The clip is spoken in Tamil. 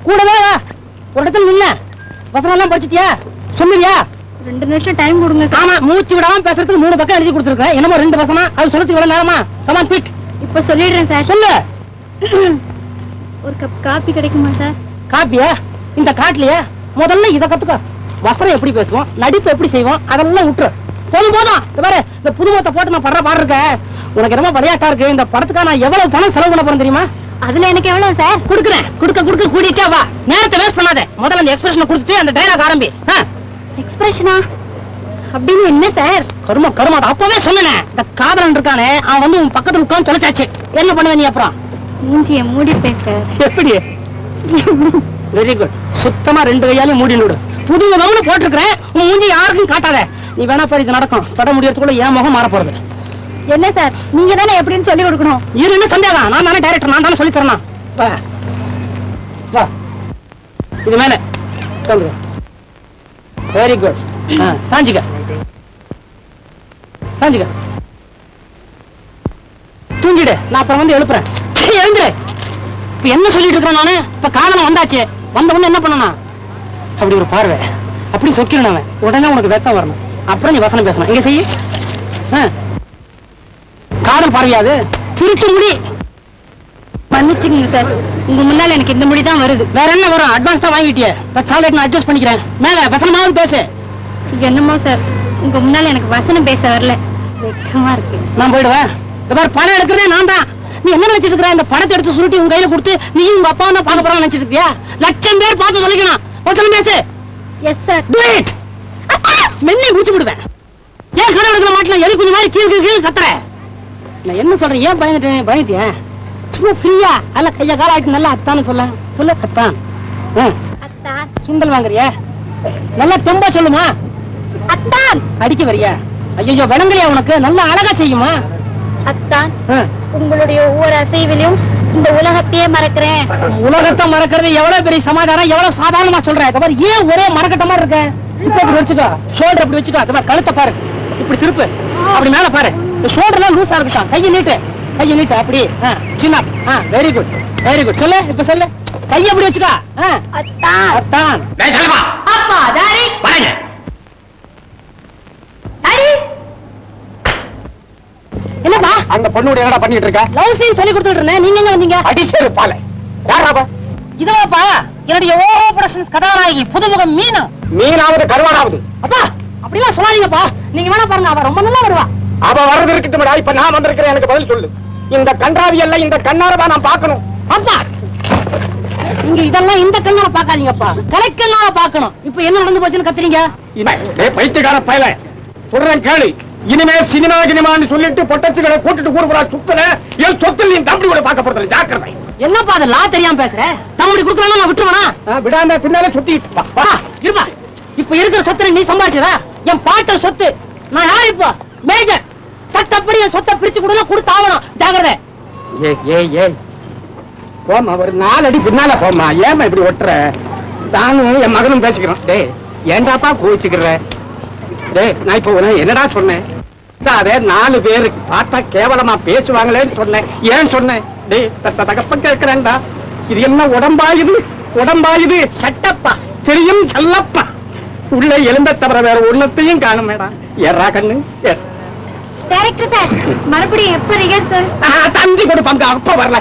கூடவே வா. ஒரு இடத்துல நில்ல. வசனம் எல்லாம் படிச்சிட்டியா? சொல்லுவியா? 2 நிமிஷம் டைம் கொடுங்க. ஆமா, மூச்சு விடாம பேசுறதுக்கு 3 பக்கம் எழுதி கொடுத்துருக்கேன். என்னமோ 2 வசமா? அது சொல்றதுக்கு இவ்வளவு நேரமா? Come on quick. இப்ப சொல்லிடுறேன் சார். சொல்லு. ஒரு கப் காபி கிடைக்குமா சார்? காப்பியா? இந்த காட்டுலயே முதல்ல இத கத்துக்க. வசனம் எப்படி பேசுவோம், நடிப்பு எப்படி செய்வோம், அதெல்லாம் விட்டுரு. போதும் போதும். பாரு, இந்த புதுமுகத்தை போட்டு நான் படுற பாடு இருக்க. உனக்கு என்னமோ விளையாட்டா இருக்கு. இந்த படத்துக்காக நான் எவ்வளவு பணம் செலவு பண்ண போறேன் தெரியுமா? அதுல எனக்கு எவ்வளவு சார்? கொடுக்குறேன். கொடுக்க கூடிட்டே வா. நேரத்தை வேஸ்ட் பண்ணாத. முதல்ல அந்த எக்ஸ்பிரஷன் கொடுத்துட்டு அந்த டைலாக் ஆரம்பி. எக்ஸ்பிரஷனா அப்படின்னு என்ன சார்? கருமா கருமா, அப்பவே சொன்னேன். இந்த காதலன் இருக்கானே, அவன் வந்து உன் பக்கத்துல உட்கார்ந்து தொலைச்சாச்சு. என்ன பண்ணுவ நீ அப்புறம்? மூஞ்சிய மூடிப்பேன் சார். எப்படி? Very good. சுத்தமா 2 கையாலையும் மூடி விடு. புது கவனம் போட்டிருக்கிறேன். உன் மூஞ்சி யாருக்கும் காட்டாத. நீ வேணா பாரு, இது நடக்கும். படம் முடியறதுக்குள்ள என் முகம் மாற போறது. என்ன சார், நீங்க தானே எப்படின்னு சொல்லி கொடுக்கணும். இது என்ன சந்தேகம்? நான் தானே டைரக்டர், நான் தானே சொல்லி தரணும். வா வா, இது மேல வெரி குட். சாஞ்சிக்க சாஞ்சிக்க. தூங்கிடு. நான் அப்புறம் வந்து எழுப்புறேன். எழுந்துரு. இப்ப என்ன சொல்லிட்டு இருக்கிறேன் நானு? இப்ப காதலம் வந்தாச்சு. வந்த உடனே என்ன பண்ணணும்? அப்படி ஒரு பார்வை, அப்படி சொக்கிடணும். உடனே உனக்கு வெக்கம் வரணும். அப்புறம் நீ வசனம் பேசணும். இங்க செய்ய காதல் பார்வையாது. திருட்டு முடி. மன்னிச்சுங்க சார், உங்க முன்னால எனக்கு இந்த முடி தான் வருது. வேற என்ன வரும்? அட்வான்ஸ் தான் வாங்கிட்டியே. நான் அட்ஜஸ்ட் பண்ணிக்கிறேன். மேல வசனமாவது பேசு. என்னமோ சார், உங்க முன்னால எனக்கு வசனம் பேச வரல. வெக்கமா இருக்கு. நான் போயிடுவேன். இந்த மாதிரி படம் எடுக்கிறதே நான் தான். நீ என்ன நினைச்சிட்டு இருக்கிற? இந்த படத்தை எடுத்து சுருட்டி உங்க கையில கொடுத்து நீ உங்க அப்பா தான் பார்க்க போறான்னு நினைச்சிட்டு இருக்கியா? 1,00,000 பேர் பார்த்து சொல்லிக்கணும். வசனம் பேசு. Yes sir. Do it. மென்னை முடிச்சு விடுவேன். ஏன் கடை எடுக்கிற மாட்டல எலி கொஞ்சம் மாதிரி கீழ் கத்துற? நான் என்ன சொல்றேன்? ஏன் பயந்துட்டியா? சும்மா ஃப்ரீயா அல்ல கையா கால ஆயிட்டு நல்லா அத்தான்னு சொல்ல அத்தான். அத்தான். சுண்டல் வாங்குறியா? நல்லா தெம்பா சொல்லுமா? அத்தான். அடிக்க வரியா? ஐயோ விளங்கலையா உனக்கு? நல்லா அழகா செய்யுமா? அத்தான், உங்களுடைய ஒவ்வொரு அசைவிலும் இந்த உலகத்தையே மறக்கிறேன். உலகத்தை மறக்கிறது எவ்வளவு பெரிய சமாதானம், எவ்வளவு சாதாரணமா சொல்றேன். ஏன் ஒரே மறக்கட்ட மாதிரி இருக்க? இப்ப இப்படி வச்சுக்கோ. ஷோல்டர் அப்படி வச்சுக்கோ. கழுத்தை பாரு, இப்படி திருப்பு. அப்படி மேல பாரு. ஷோல்டர் எல்லாம் லூசா இருக்கட்டும். கையை நீட்டு அப்படி. சின்ன. Very good very good. சொல்லு. இப்ப சொல்லு. கையை அப்படி வச்சுக்கோ. அத்தான். அத்தான். அப்பா டாடி. வரேங்க. டாடி. என்னப்பா அந்த பொண்ணோட என்னடா பண்ணிட்டு இருக்க? லவ் சீன் சொல்லி கொடுத்துட்டு இருந்தேன். நீங்க எங்க வந்தீங்க? அடிச்சேரு பாலை. யாராப்பா? இதோப்பா என்னுடைய ஓஹோ ப்ரொடக்ஷன்ஸ் கதாநாயகி புதுமுகம் மீனா. மீனாவது கருவாடாவது. அப்பா அப்படிலாம் சொல்லாதீங்கப்பா. நீங்க வேணா பாருங்க, அவ ரொம்ப நல்லா வருவா. அவ வர்றது இருக்கட்டும்டா. இப்ப நான் வந்திருக்கிறேன். எனக்கு பதில் சொல்லு. இந்த கன்றாவி எல்லாம் இந்த கண்ணாரதான் நான் பார்க்கணும். அப்பா நீங்க இதெல்லாம் இந்த கண்ணால பாக்காதீங்கப்பா, கலைக்கண்ணால பாக்கணும். இப்ப என்ன நடந்து போச்சுன்னு கத்துறீங்க? பைத்தியக்கார பயல சொல்றேன் கேளு. இனிமே சினிமான்னு சொல்லிட்டு பொட்டச்சுகளை கூட்டிட்டு கூடுறா சுத்தல. என் சொத்துல நீ தம்பி கூட பார்க்க போறது ஜாக்கிரதை. என்னப்பா அது லா தெரியாம பேசுற? தம்பி கொடுக்கறா நான் விட்டுருவனா? விடாம பின்னாலே சுத்திட்டு இருப்பா. இப்ப இருக்கிற சொத்தை நீ சம்பாதிச்சதா? என் பாட்ட சொத்து. நான் யாரு இப்போ? மேஜர். சட்டப்படி என் சொத்தை பிரிச்சு கொடுத்தாகணும். ஜாக்கிரதை. போமா, ஒரு 4 அடி பின்னால போமா. ஏமா இப்படி ஒட்டுற? நானும் என் மகனும் பேசிக்கிறோம். டே ஏண்டாப்பா கோவிச்சுக்கிற? டே நான் இப்ப என்னடா சொன்னேன்? 4 பேருக்கு பார்த்தா கேவலமா பேசுவாங்களேன்னு சொன்னேன். ஏன் சொன்னேன்? டே தகப்ப கேட்கிறேன்டா. இது என்ன உடம்பாயுது சட்டப்பா தெரியும் செல்லப்பா. உள்ள எலும்ப தவிர வேற ஒன்னத்தையும் காணும் மேடா. ஏறா கண்ணு. டைரக்டர் சார், மறுபடியும் எப்ப ரிஹர்சல்? தந்தி கொடுப்பாங்க. அப்ப வரல.